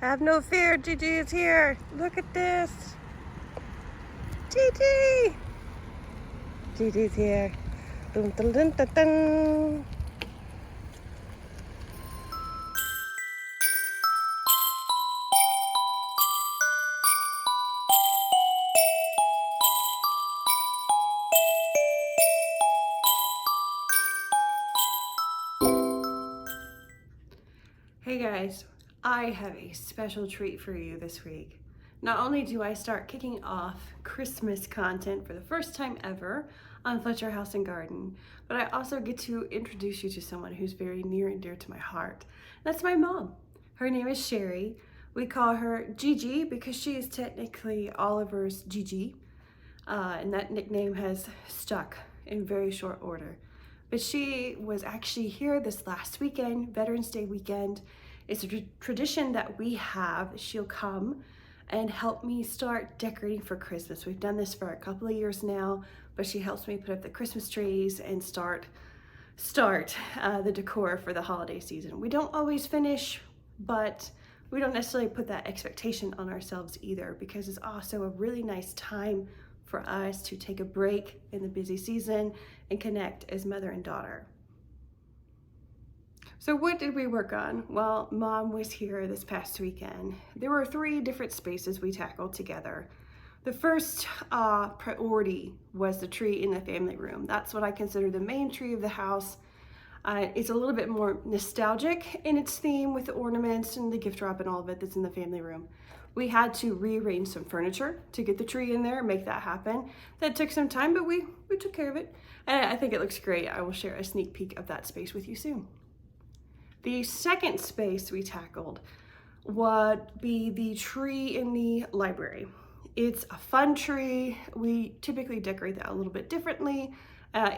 Have no fear, Gigi is here. Look at this. Gigi! Gigi's here. Dun, dun, dun, dun, dun. Hey guys, I have a special treat for you this week. Not only do I start kicking off Christmas content for the first time ever on Fletcher House Garden, but I also get to introduce you to someone who's very near and dear to my heart. That's my mom. Her name is Sherry. We call her Gigi because she is technically Oliver's Gigi, and that nickname has stuck in very short order. But she was actually here this last weekend, Veterans Day weekend. It's a tradition that we have. She'll come and help me start decorating for Christmas. We've done this for a couple of years now, but she helps me put up the Christmas trees and start the decor for the holiday season. We don't always finish, but we don't necessarily put that expectation on ourselves either, because it's also a really nice time for us to take a break in the busy season and connect as mother and daughter. So what did we work on? Well, Mom was here this past weekend. There were 3 different spaces we tackled together. The first priority was the tree in the family room. That's what I consider the main tree of the house. It's a little bit more nostalgic in its theme with the ornaments and the gift wrap and all of it that's in the family room. We had to rearrange some furniture to get the tree in there and make that happen. That took some time, but we took care of it. And I think it looks great. I will share a sneak peek of that space with you soon. The second space we tackled would be the tree in the library. It's a fun tree. We typically decorate that a little bit differently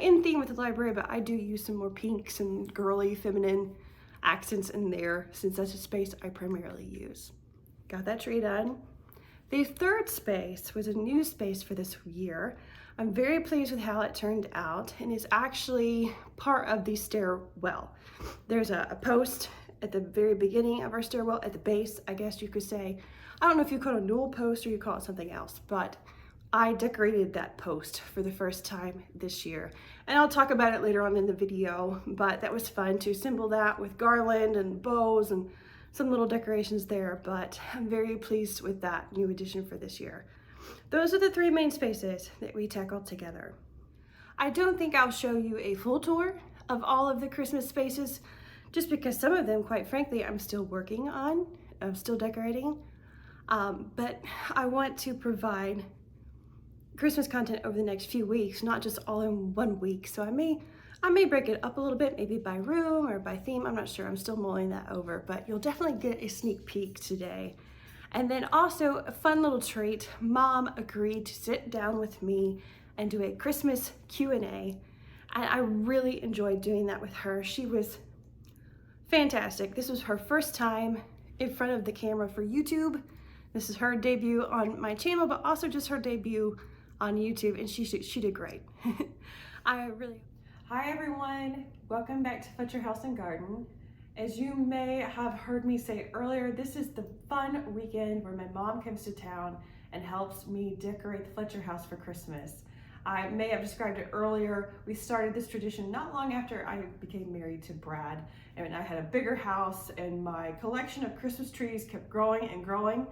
in theme with the library, but I do use some more pinks and girly feminine accents in there since that's a space I primarily use. Got that tree done. The third space was a new space for this year. I'm very pleased with how it turned out, and it's actually part of the stairwell. There's a post at the very beginning of our stairwell, at the base, I guess you could say. I don't know if you call it a newel post or you call it something else, but I decorated that post for the first time this year. And I'll talk about it later on in the video, but that was fun to assemble that with garland and bows and some little decorations there, but I'm very pleased with that new addition for this year. Those are the 3 main spaces that we tackled together. I don't think I'll show you a full tour of all of the Christmas spaces, just because some of them, quite frankly, I'm still working on. I'm still decorating, but I want to provide Christmas content over the next few weeks, not just all in one week. So I may break it up a little bit, maybe by room or by theme. I'm not sure. I'm still mulling that over, but you'll definitely get a sneak peek today. And then also a fun little treat. Mom agreed to sit down with me and do a Christmas Q&A. And I really enjoyed doing that with her. She was fantastic. This was her first time in front of the camera for YouTube. This is her debut on my channel, but also just her debut on YouTube, and she did great. Hi everyone, welcome back to Fletcher House Garden. As you may have heard me say earlier, this is the fun weekend where my mom comes to town and helps me decorate the Fletcher house for Christmas. I may have described it earlier. We started this tradition not long after I became married to Brad, and I had a bigger house and my collection of Christmas trees kept growing and growing.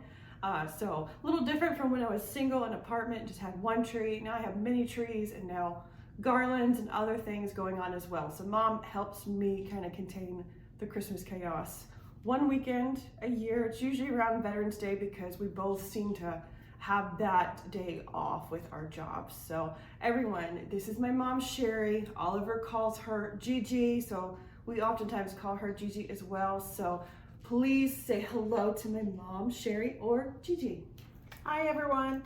So a little different from when I was single in an apartment, just had one tree. Now I have many trees and now garlands and other things going on as well. So Mom helps me kind of contain the Christmas chaos. One weekend a year, it's usually around Veterans Day because we both seem to have that day off with our jobs. So everyone, this is my mom, Sherry. Oliver calls her Gigi, so we oftentimes call her Gigi as well. So please say hello to my mom, Sherry, or Gigi. Hi, everyone.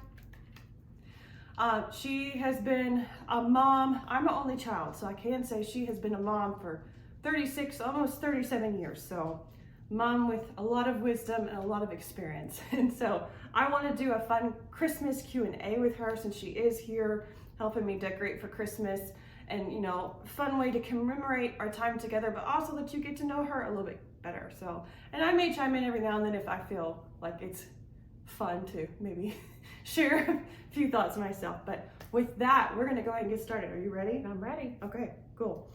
She has been a mom. I'm an only child, so I can say she has been a mom for 36, almost 37 years. So mom with a lot of wisdom and a lot of experience. And so I want to do a fun Christmas Q&A with her since she is here helping me decorate for Christmas. And, you know, fun way to commemorate our time together, but also that you get to know her a little bit better. So, and I may chime in every now and then if I feel like it's fun to maybe share a few thoughts myself. But with that, we're gonna go ahead and get started. Are you ready? I'm ready. Okay, cool.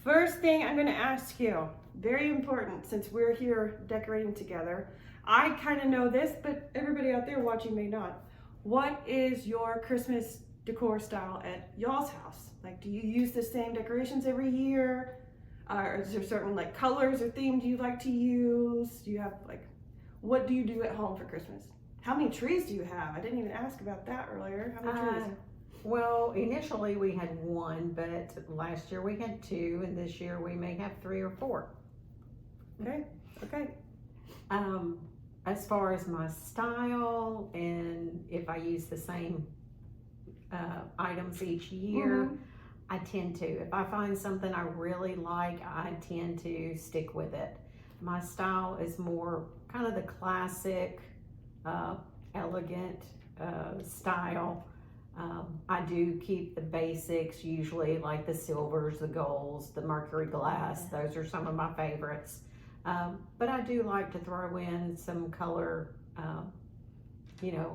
First thing I'm gonna ask you, very important since we're here decorating together. I kind of know this, but everybody out there watching may not. What is your Christmas decor style at y'all's house? Like, do you use the same decorations every year? Or is there certain like colors or themes you like to use? Do you have like, what do you do at home for Christmas? How many trees do you have? I didn't even ask about that earlier. How many trees? Well, initially we had one, but last year we had two, and this year we may have 3 or 4. Okay, okay. As far as my style and if I use the same items each year, I tend to. If I find something I really like, I tend to stick with it. My style is more kind of the classic, elegant style. I do keep the basics, usually like the silvers, the golds, the mercury glass. Those are some of my favorites. But I do like to throw in some color,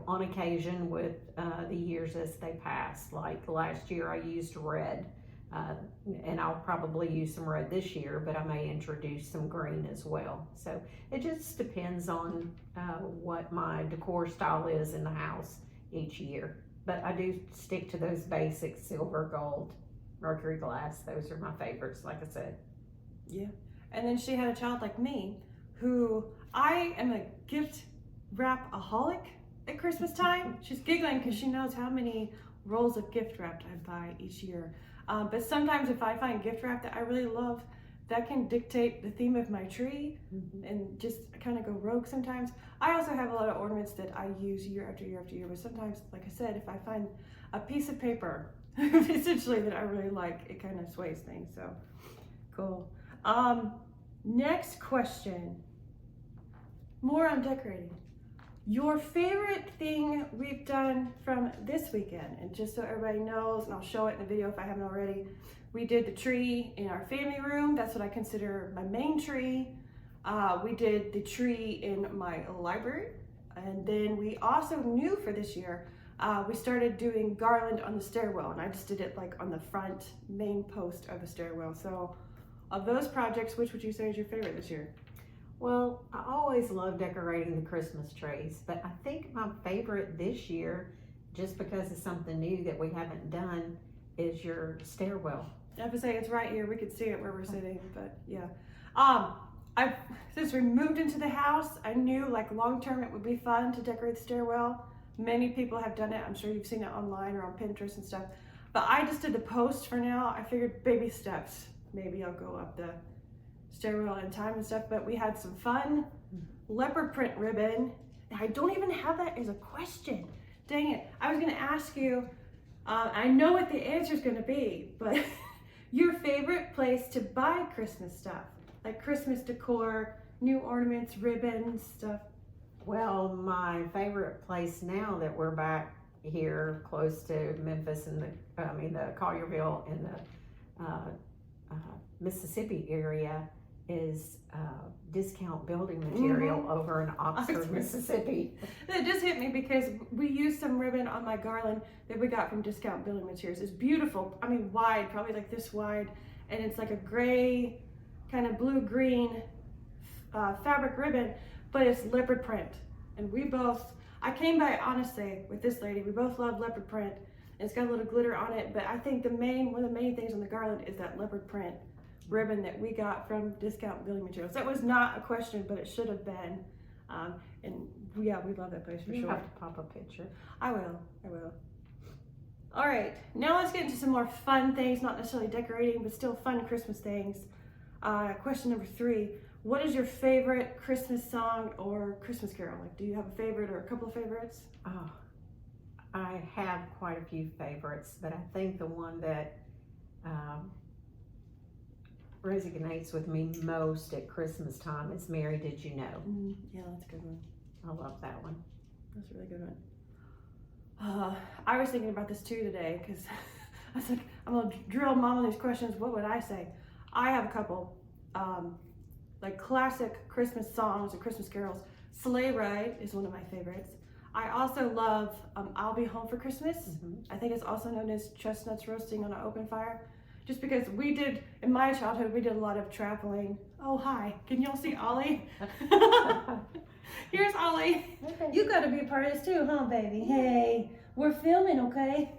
on occasion with the years as they pass. Like last year I used red, and I'll probably use some red this year, but I may introduce some green as well. So it just depends on what my decor style is in the house each year. But I do stick to those basics: silver, gold, mercury glass. Those are my favorites, like I said. Yeah. And then she had a child like me, who I am a gift wrap-aholic at Christmas time. She's giggling because she knows how many rolls of gift wrap I buy each year. But sometimes if I find gift wrap that I really love, that can dictate the theme of my tree and just kind of go rogue sometimes. I also have a lot of ornaments that I use year after year after year, but sometimes, like I said, if I find a piece of paper, essentially, that I really like, it kind of sways things, so cool. Next question, more on decorating. Your favorite thing we've done from this weekend, and just so everybody knows, and I'll show it in the video if I haven't already, we did the tree in our family room. That's what I consider my main tree. We did the tree in my library, and then we also knew for this year, we started doing garland on the stairwell, and I just did it like on the front main post of the stairwell. So of those projects, which would you say is your favorite this year? Well, I always love decorating the Christmas trees, but I think my favorite this year, just because it's something new that we haven't done, is your stairwell. I have to say, it's right here. We could see it where we're sitting, but yeah. Since we moved into the house, I knew like long term it would be fun to decorate the stairwell. Many people have done it. I'm sure you've seen it online or on Pinterest and stuff. But I just did the post for now. I figured baby steps. Maybe I'll go up the stairwell in time and stuff, but we had some fun leopard print ribbon. I don't even have that as a question. Dang it. I was gonna ask you, I know what the answer is gonna be, but your favorite place to buy Christmas stuff, like Christmas decor, new ornaments, ribbons, stuff. Well, my favorite place now that we're back here close to Memphis and the Collierville and the Mississippi area is discount building material over in Oxford, Mississippi. That just hit me because we used some ribbon on my garland that we got from discount building materials. It's beautiful. I mean, wide, probably like this wide, and it's like a gray, kind of blue-green fabric ribbon, but it's leopard print. And we both, I came by honestly with this lady, we both love leopard print. It's got a little glitter on it, but I think one of the main things on the garland is that leopard print ribbon that we got from discount building materials. That was not a question, but it should have been. And yeah, we love that place for sure. You have to pop a picture. I will. All right, now let's get into some more fun things, not necessarily decorating, but still fun Christmas things. Question number 3, what is your favorite Christmas song or Christmas carol? Like, do you have a favorite or a couple of favorites? Oh, I have quite a few favorites, but I think the one that resonates with me most at Christmas time is Mary Did You Know? Yeah, that's a good one. I love that one. That's a really good one. I was thinking about this too today because I was like, I'm gonna drill Mom on these questions. What would I say? I have a couple. like classic Christmas songs or Christmas carols. Sleigh Ride is one of my favorites. I also love I'll Be Home for Christmas. I think it's also known as Chestnuts Roasting on an Open Fire. Just because in my childhood, we did a lot of traveling. Oh, hi. Can y'all see Ollie? Here's Ollie. Okay. You got to be a part of this too, huh, baby? Hey, we're filming, okay?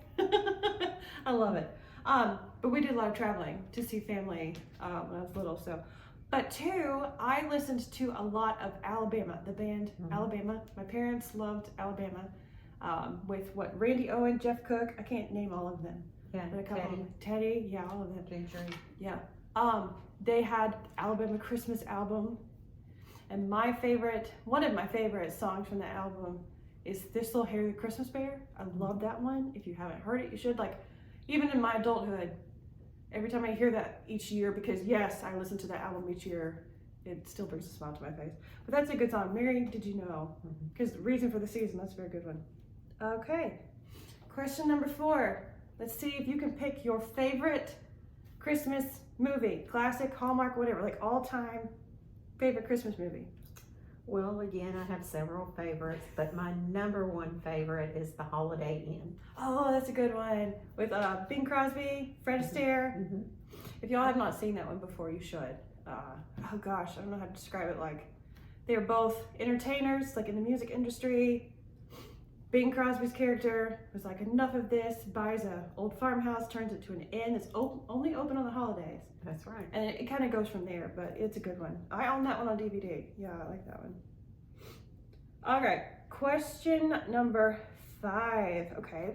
I love it. But we did a lot of traveling to see family when I was little. So, but two, I listened to a lot of Alabama, the band Alabama. My parents loved Alabama. With Randy Owen, Jeff Cook. I can't name all of them. Yeah, But a couple of them. Teddy, yeah, all of them. Ginger. Yeah. They had Alabama Christmas album. And one of my favorite songs from that album is This'll Hear the Christmas Bear. I love that one. If you haven't heard it, you should. Like, even in my adulthood, every time I hear that each year, because yes, I listen to that album each year, it still brings a smile to my face. But that's a good song. Mary, did you know? Because Reason for the Season, that's a very good one. Okay. Question number 4. Let's see if you can pick your favorite Christmas movie, classic, Hallmark, whatever, like all-time favorite Christmas movie. Well, again, I have several favorites, but my number one favorite is The Holiday Inn. Oh, that's a good one. With Bing Crosby, Fred Astaire. If y'all have not seen that one before, you should. Oh gosh, I don't know how to describe it. Like, they're both entertainers, like in the music industry. Bing Crosby's character was like, enough of this, buys an old farmhouse, turns it to an inn that's only open on the holidays. That's right. And it kind of goes from there, but it's a good one. I own that one on DVD. Yeah, I like that one. All right, question number 5. Okay.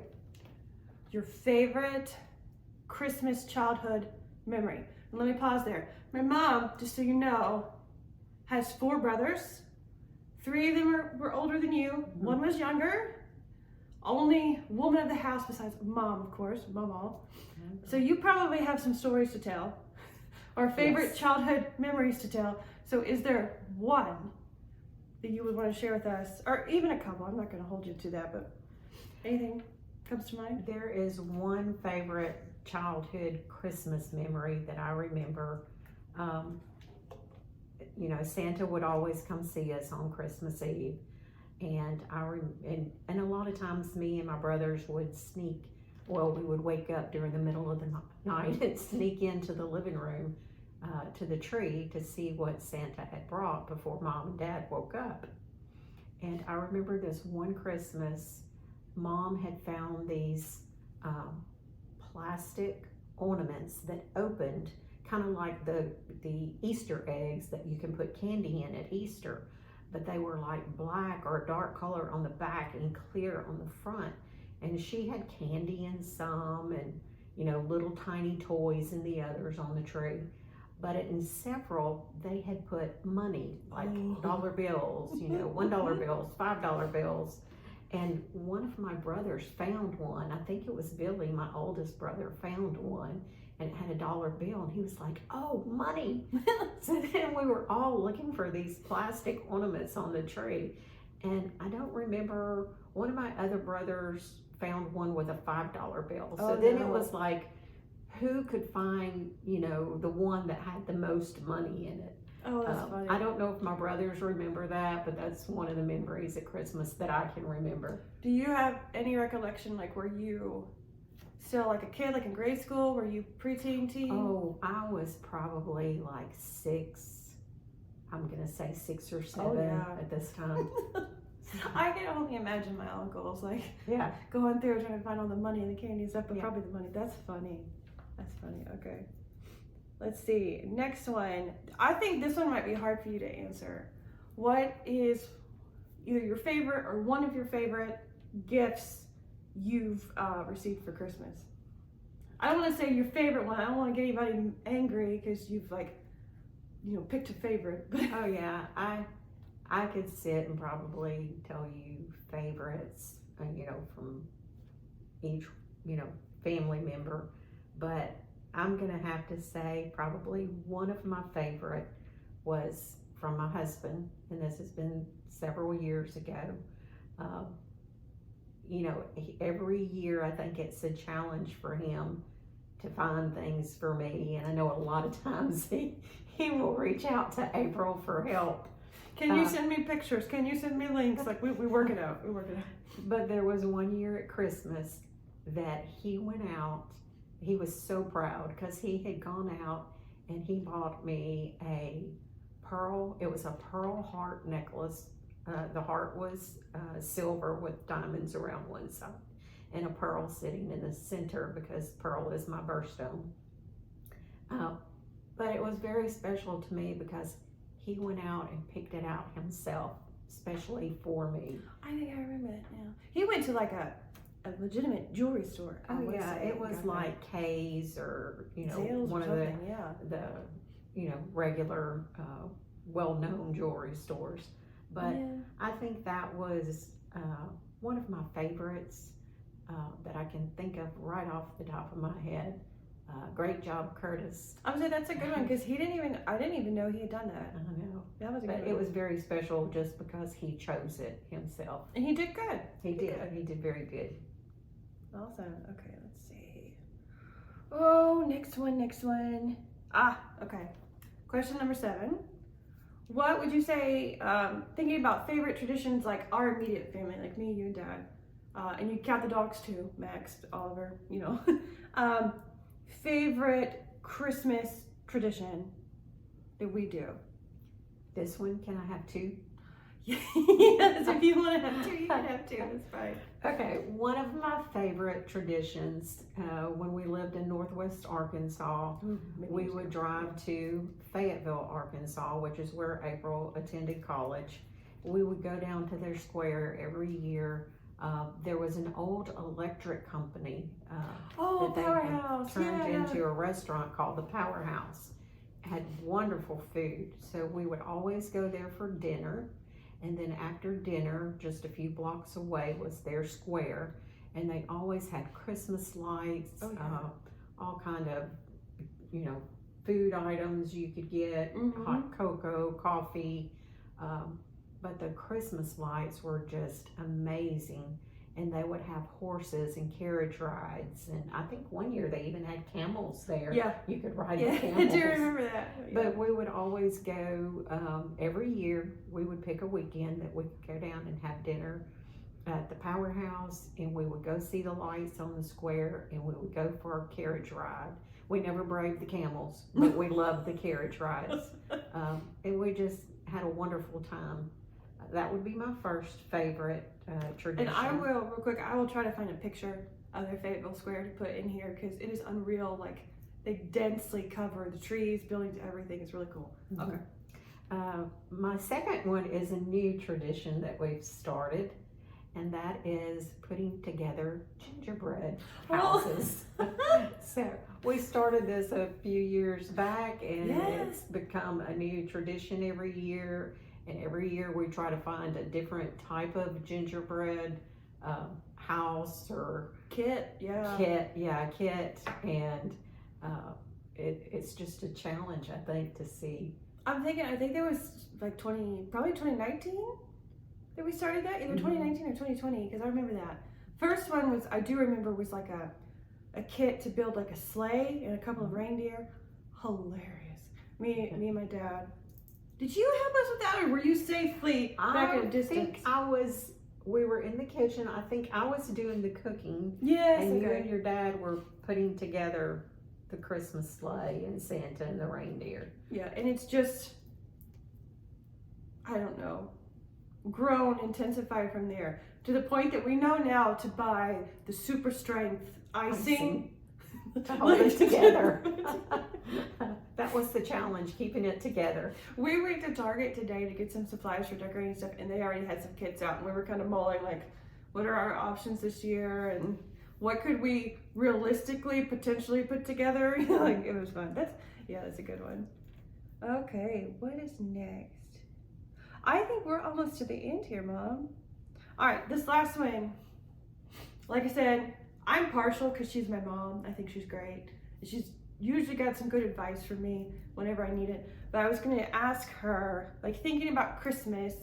Your favorite Christmas childhood memory. And let me pause there. My mom, just so you know, has 4 brothers. 3 of them were older than you. 1 was younger. Only woman of the house besides mom, of course, mama. So you probably have some stories to tell or favorite childhood memories to tell. So is there one that you would want to share with us, or even a couple? I'm not going to hold you to that, but anything comes to mind? There is one favorite childhood Christmas memory that I remember. Santa would always come see us on Christmas Eve. And and a lot of times me and my brothers would we would wake up during the middle of the night and sneak into the living room to the tree to see what Santa had brought before Mom and Dad woke up. And I remember this one Christmas, Mom had found these plastic ornaments that opened kind of like the Easter eggs that you can put candy in at Easter. But they were like black or a dark color on the back and clear on the front. And she had candy in some and, little tiny toys in the others on the tree. But in several, they had put money, like dollar bills, $1 bills, $5 bills. And one of my brothers found one. I think it was Billy, my oldest brother, found one. And it had a dollar bill, and he was like, oh, money. So then we were all looking for these plastic ornaments on the tree. And I don't remember, one of my other brothers found one with a $5 bill. So then it was like, who could find, the one that had the most money in it? Oh, that's funny. I don't know if my brothers remember that, but that's one of the memories at Christmas that I can remember. Do you have any recollection, like, were you still like a kid, like in grade school? Were you preteen, teen? Oh, I was probably like 6. I'm gonna say 6 or 7 at this time. I can only imagine my uncles like Yeah. going through trying to find all the money and the candy and stuff, but Yeah. probably the money. That's funny. That's funny. Okay. Let's see. Next one. I think this one might be hard for you to answer. What is either your favorite or one of your favorite gifts you've received for Christmas? I don't want to say your favorite one. I don't want to get anybody angry because you've picked a favorite. But Oh yeah, I could sit and probably tell you favorites, from each, family member, but I'm gonna have to say probably one of my favorite was from my husband, and this has been several years ago. Every year I think it's a challenge for him to find things for me. And I know a lot of times he will reach out to April for help. Can you send me pictures? Can you send me links? Like we work it out. We work it out. But there was one year at Christmas that he went out. He was so proud because he had gone out and he bought me it was a pearl heart necklace. The heart was silver with diamonds around one side and a pearl sitting in the center because pearl is my birthstone. But it was very special to me because he went out and picked it out himself, especially for me. I think I remember that now. He went to like a legitimate jewelry store. Oh yeah, it was like Kay's or Zales one or of something, the regular well-known jewelry stores. But I think that was one of my favorites that I can think of right off the top of my head. Great job, Curtis. I would say that's a good one because I didn't even know he had done that. I know. That was a good one. It was very special just because he chose it himself. And he did good. He did very good. Awesome. Okay, let's see. Oh, next one. Okay. Question number 7. What would you say, thinking about favorite traditions like our immediate family, like me, you, and Dad, and you count the dogs too, Max, Oliver, favorite Christmas tradition that we do? This one, can I have 2? Yes, if you want to have 2, you can have 2. That's fine. Okay, one of my favorite traditions when we lived in Northwest Arkansas, we would drive to Fayetteville, Arkansas, which is where April attended college. We would go down to their square every year. There was an old electric company that they Powerhouse. turned into a restaurant called the Powerhouse. It had wonderful food, so we would always go there for dinner. And then after dinner, just a few blocks away was their square, and they always had Christmas lights, all kind of, food items you could get, hot cocoa, coffee. But the Christmas lights were just amazing, and they would have horses and carriage rides, and I think one year they even had camels there. Yeah, you could ride the I camels. do remember that. But we would always go, every year we would pick a weekend that we could go down and have dinner at the Powerhouse, and we would go see the lights on the square, and we would go for a carriage ride. We never braved the camels, but we loved the carriage rides. And we just had a wonderful time. That would be my first favorite tradition. And I will try to find a picture of their Fayetteville Square to put in here because it is unreal. Like, they densely cover the trees, buildings, everything. It's really cool. Okay. My second one is a new tradition that we've started, and that is putting together gingerbread houses. So we started this a few years back, and it's become a new tradition every year. And every year we try to find a different type of gingerbread house or kit, and it's just a challenge, I think, to see. I think there was like probably 2019 that we started that, either 2019 or 2020, because I remember that. First one was was like a kit to build like a sleigh and a couple of reindeer. Hilarious. Me and my dad. Did you help us with that, or were you safely back at a distance? We were in the kitchen. I think I was doing the cooking. Yes, and you and your dad were putting together the Christmas sleigh and Santa and the reindeer. Yeah, and it's just, I don't know, grown, intensified from there to the point that we know now to buy the super strength icing to hold it together. That was the challenge, keeping it together. We went to Target today to get some supplies for decorating stuff, and they already had some kits out, and we were kind of mulling like, what are our options this year, and what could we realistically potentially put together? Like, it was fun. That's a good one. Okay, what is next? I think we're almost to the end here, Mom. All right, this last one. Like I said, I'm partial because she's my mom. I think she's great. She's usually got some good advice for me whenever I need it. But I was going to ask her, like, thinking about Christmas,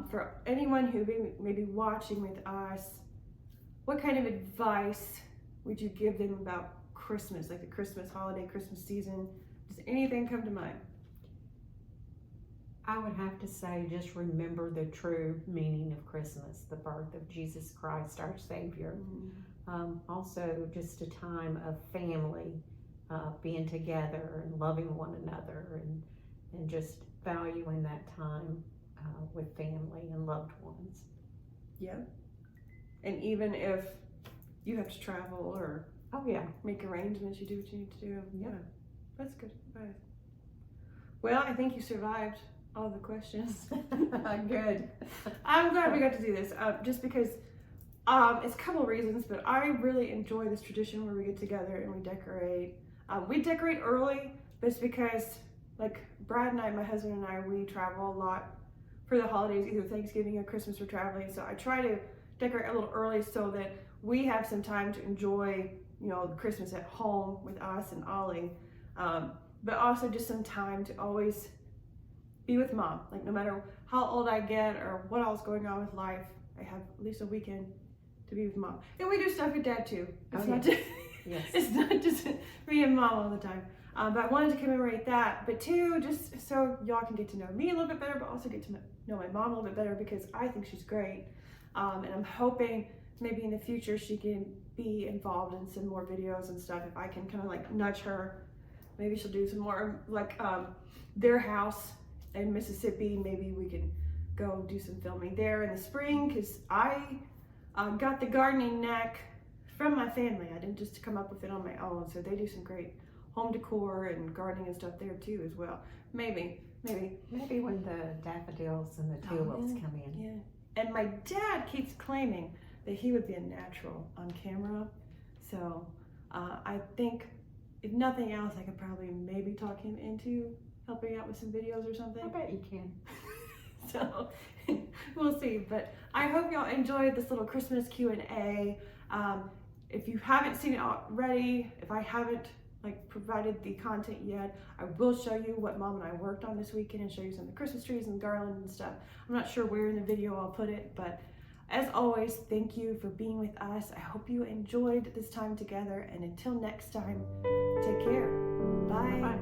for anyone who may be watching with us, what kind of advice would you give them about Christmas, like the Christmas holiday, Christmas season? Does anything come to mind? I would have to say, just remember the true meaning of Christmas, the birth of Jesus Christ, our Savior. Also, just a time of family, being together and loving one another, and just valuing that time with family and loved ones. Yeah. And even if you have to travel or Oh yeah, make arrangements, you do what you need to do. Yeah. That's good advice. Well, I think you survived all the questions. good. I'm glad we got to do this, just because it's a couple of reasons, but I really enjoy this tradition where we get together and we decorate. We decorate early, but it's because, like, Brad and I, my husband and I, we travel a lot for the holidays, either Thanksgiving or Christmas, we're traveling. So I try to decorate a little early so that we have some time to enjoy, Christmas at home with us and Ollie, but also just some time to always be with Mom. Like, no matter how old I get or what else going on with life, I have at least a weekend to be with Mom. And we do stuff with Dad too. It's not just, Yes. It's not just me and Mom all the time. But I wanted to commemorate that. But two, just so y'all can get to know me a little bit better, but also get to know my mom a little bit better, because I think she's great. And I'm hoping maybe in the future she can be involved in some more videos and stuff. If I can kind of like nudge her, maybe she'll do some more, like their house in Mississippi. Maybe we can go do some filming there in the spring, because I got the gardening knack from my family. I didn't just come up with it on my own. So they do some great home decor and gardening and stuff there too as well. Maybe when the daffodils and the tulips come in. Yeah. And my dad keeps claiming that he would be a natural on camera. So I think, if nothing else, I could probably maybe talk him into helping out with some videos or something. I bet you can. So we'll see. But I hope y'all enjoyed this little Christmas Q&A. If you haven't seen it already, if I haven't provided the content yet, I will show you what Mom and I worked on this weekend and show you some of the Christmas trees and garland and stuff. I'm not sure where in the video I'll put it, but as always, thank you for being with us. I hope you enjoyed this time together, and until next time, take care. Bye. Bye.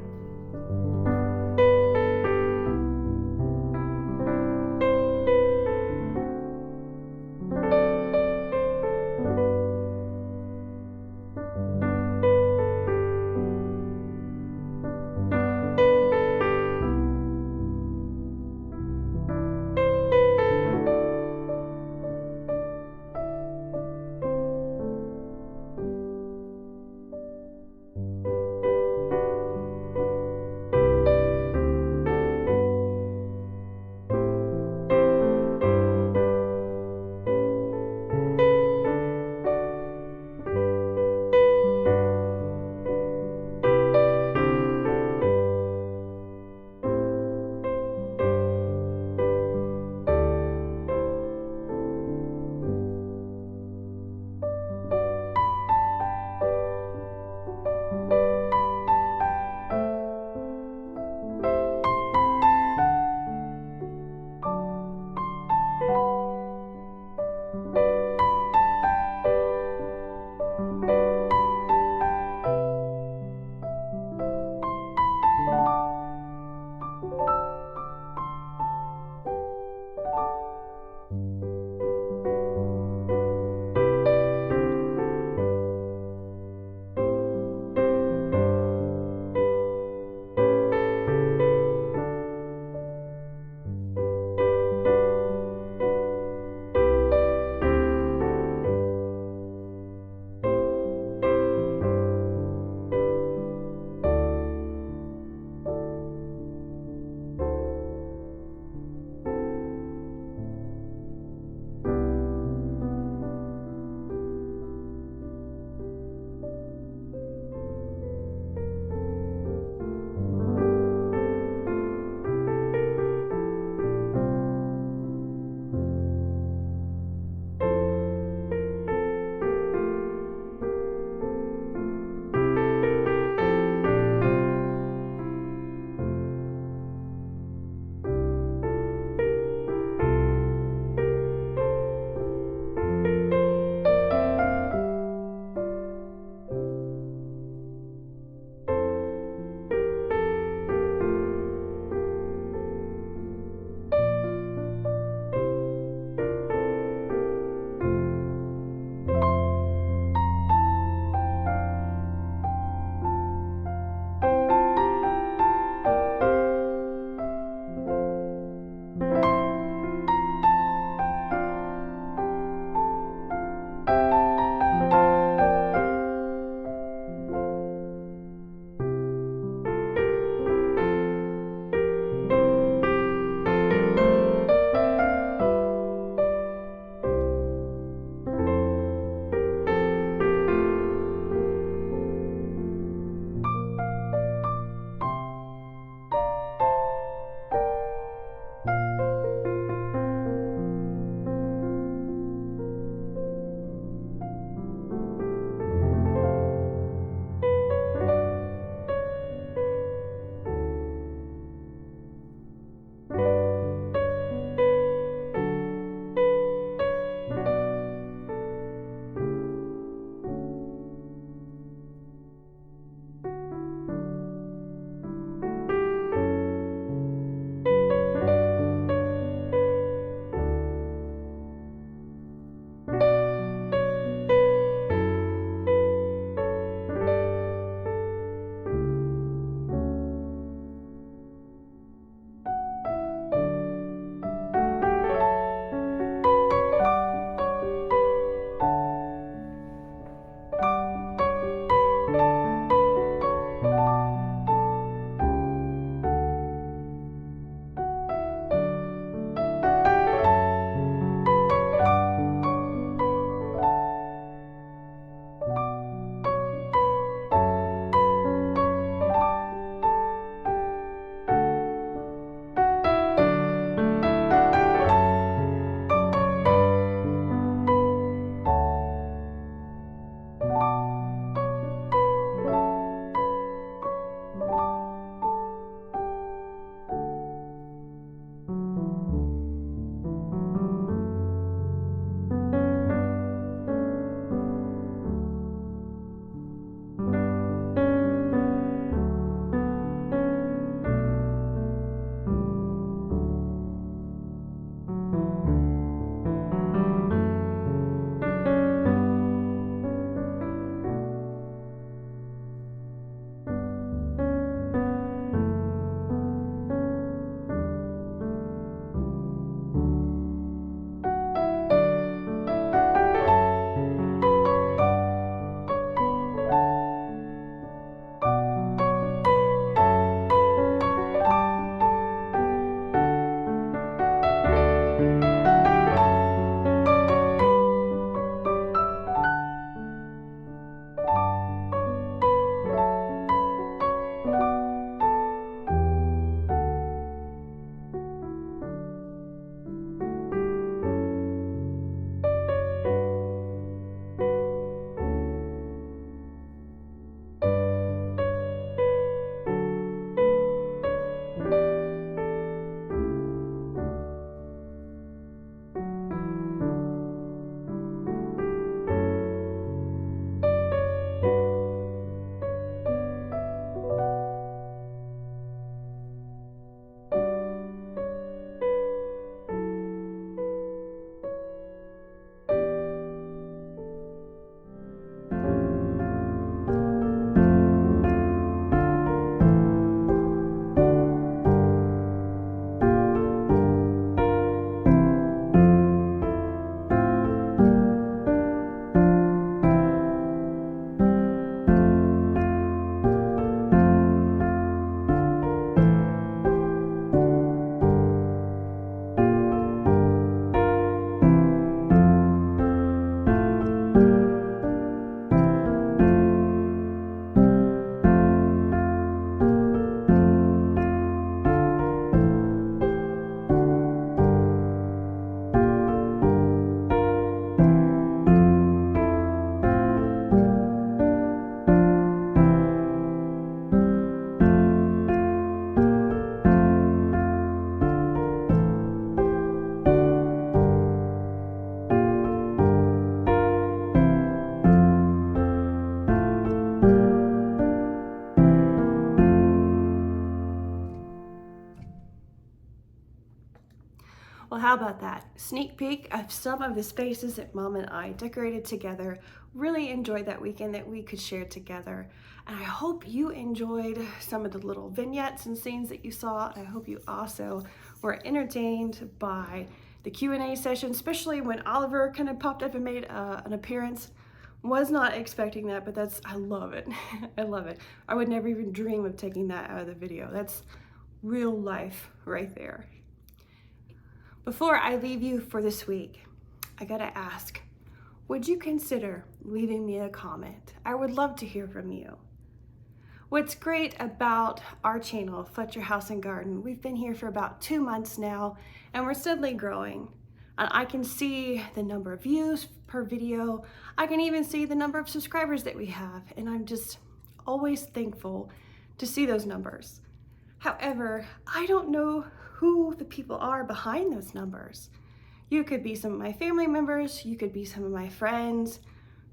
Well, how about that? Sneak peek of some of the spaces that Mom and I decorated together. Really enjoyed that weekend that we could share together. And I hope you enjoyed some of the little vignettes and scenes that you saw. I hope you also were entertained by the Q&A session, especially when Oliver kind of popped up and made an appearance. Was not expecting that, but I love it. I love it. I would never even dream of taking that out of the video. That's real life right there. Before I leave you for this week, I gotta ask, would you consider leaving me a comment? I would love to hear from you. What's great about our channel, Fletcher House Garden, we've been here for about 2 months now, and we're steadily growing. And I can see the number of views per video. I can even see the number of subscribers that we have, and I'm just always thankful to see those numbers. However, I don't know who the people are behind those numbers. You could be some of my family members, you could be some of my friends,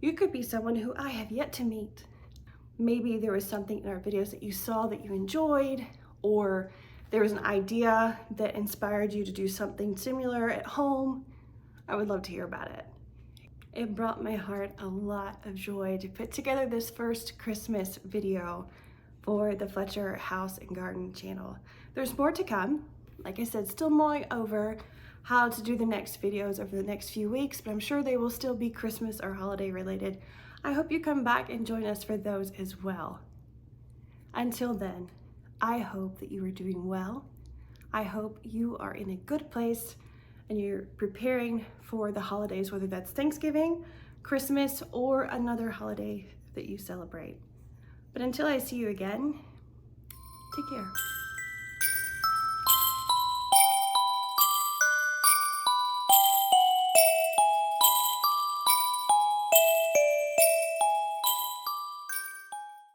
you could be someone who I have yet to meet. Maybe there was something in our videos that you saw that you enjoyed, or there was an idea that inspired you to do something similar at home. I would love to hear about it. It brought my heart a lot of joy to put together this first Christmas video for the Fletcher House and Garden channel. There's more to come. Like I said, still mulling over how to do the next videos over the next few weeks, but I'm sure they will still be Christmas or holiday related. I hope you come back and join us for those as well. Until then, I hope that you are doing well. I hope you are in a good place and you're preparing for the holidays, whether that's Thanksgiving, Christmas, or another holiday that you celebrate. But until I see you again, take care.